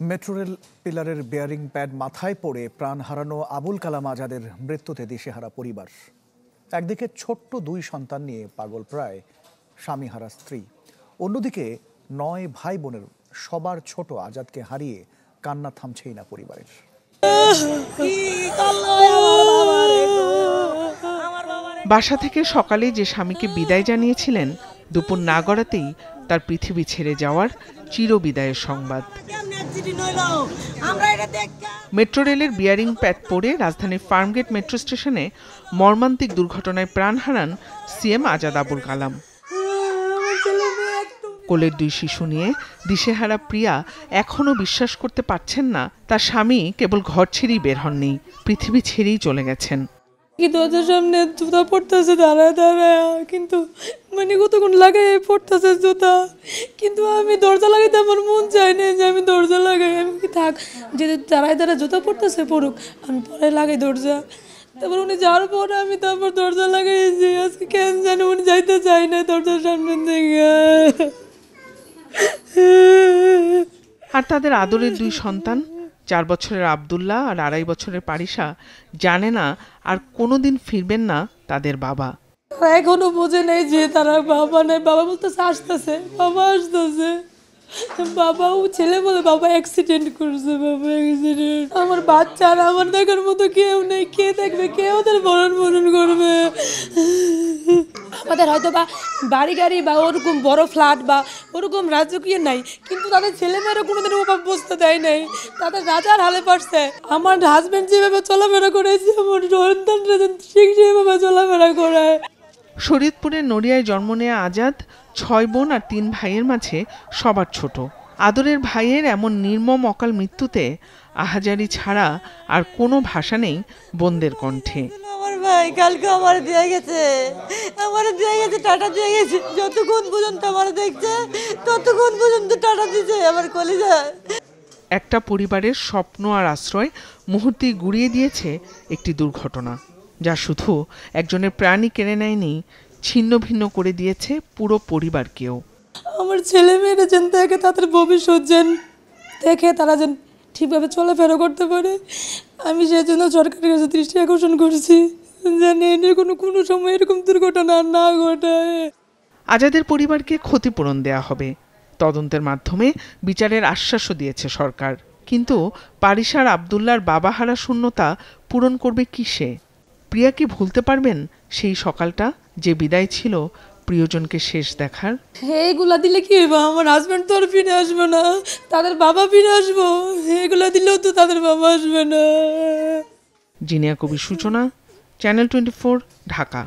Metro rail পিলারের bearing pad মাথায় পড়ে প্রাণ হারানো আবুল কালাম আজাদের মৃত্যুতে দিশেহারা পরিবার। একদিকে ছোট্ট 2 সন্তান নিয়ে পাগল প্রায় স্বামীহারা স্ত্রী, অন্যদিকে 9 ভাই বোনের সবার ছোট আজাদকে হারিয়ে কান্না থামছেই না পরিবারের। বাসা থেকে সকালে যে স্বামীকে বিদায় জানিয়েছিলেন, দুপুর না গড়াতেই তার পৃথিবী ছেড়ে যাওয়ার চিরবিদায়ের সংবাদ। মেট্রো রেলের বিয়ারিং প্যাড পড়ে রাজধানীর ফার্মগেট মেট্রো স্টেশনে মর্মান্তিক দুর্ঘটনায় প্রাণ হারান সিএম আজাদ আবুল কালাম। কোলের 2 শিশু নিয়ে দিশেহারা প্রিয়া এখনো বিশ্বাস করতে পারছেন না তার স্বামী কেবল ঘর ছেড়েই বের হননি, পৃথিবী ছেড়েই চলে গেছেন। দরজার সামনে জুতা পড়তেছে দাঁড়ায় দাঁড়ায়, কিন্তু মানে কতক্ষণ লাগাই পড়তেছে জুতা, কিন্তু আমি দরজা লাগাইতে আমার মন চায় না যে আমি দরজা লাগাই। আমি কি থাক, যদি দাঁড়ায় দাঁড়ায় জুতা পড়তেছে পড়ুক, আমি পরে লাগাই দরজা। তারপর উনি যাওয়ার পরে আমি তারপর দরজা লাগাইছি। আজকে কেন জানি উনি যাইতে চাই না দরজার সামনে থেকে। আর তাদের আদরের 2 সন্তান, 4 বছরের আব্দুল্লাহ আর 2.5 বছরের পারিসা, জানে না আর কোনোদিন ফিরবেন না তাদের বাবা। এখনো বোঝে নেই যে তারা বাবা নেই। বাবা বলতেছে আসতেছে, বাবা আসতেছে, বাবা ও ছেলে বলে বাবা অ্যাক্সিডেন্ট করছে, বাবা অ্যাক্সিডেন্ট। আমার বাচ্চা আর আমার দেখার মতো কেউ নেই, কে দেখবে, কে ওদের ভরণ পোষণ করবে। আমাদের হয়তো বা বাড়ি গাড়ি বা ওরকম বড় ফ্ল্যাট বা ওরকম রাজকীয় নাই, কিন্তু তাদের ছেলেমেয়েরা কোনোদিন অভাব বুঝতে দেয় নাই, তাদের রাজার হালে পারছে। আমার হাজব্যান্ড যেভাবে চলাফেরা করেছে, আমার সন্তানরা ঠিক সেভাবে চলাফেরা করে। শরীয়তপুরের নড়িয়ায় জন্ম নেয়া আজাদ 6 বোন আর 3 ভাইয়ের মাঝে সবার ছোট। আদরের ভাইয়ের এমন নির্মম অকাল মৃত্যুতে আহাজারি ছাড়া আর কোনো ভাষা নেই বোনদের কণ্ঠে। আমার ভাই কালকে আমার দিয়ে গেছে, টাটা দিয়ে গেছে। যতক্ষণ পর্যন্ত আমার দেখছে ততক্ষণ পর্যন্ত টাটা দিছে আমার কলিজা। একটা পরিবারের স্বপ্ন আর আশ্রয় মুহূর্তেই গুড়িয়ে দিয়েছে একটি দুর্ঘটনা, যা শুধু একজনের প্রাণই কেড়ে নেয়নি, ছিন্ন ভিন্ন করে দিয়েছে পুরো পরিবারকেও। আমার ছেলে মেয়েরা যেন দেখে তাদের ভবিষ্যৎ যেন দেখে, তারা যেন ঠিকভাবে চলাফেরা করতে পারে। আমি সেজন্য সরকারের কাছে দৃষ্টি আকর্ষণ করছি যেন এর কোনো সময় এরকম দুর্ঘটনা না ঘটায়। আজাদের পরিবারকে ক্ষতিপূরণ দেয়া হবে, তদন্তের মাধ্যমে বিচারের আশ্বাসও দিয়েছে সরকার। কিন্তু পারিসার আব্দুল্লাহর বাবা হারা শূন্যতা পূরণ করবে কিসে? প্রিয়া কি ভুলতে পারবেন সেই সকালটা, যে বিদায় ছিল প্রিয়জনকে শেষ দেখার? এইগুলা দিলে কি হইব? আমার হাজব্যান্ড তো আর ফিরে আসবে না, তাদের বাবা ফিরে আসবো। এগুলা দিলেও তো তাদের বাবা আসবে না। জিনিয়া কবির সূচনা, চ্যানেল 24, ঢাকা।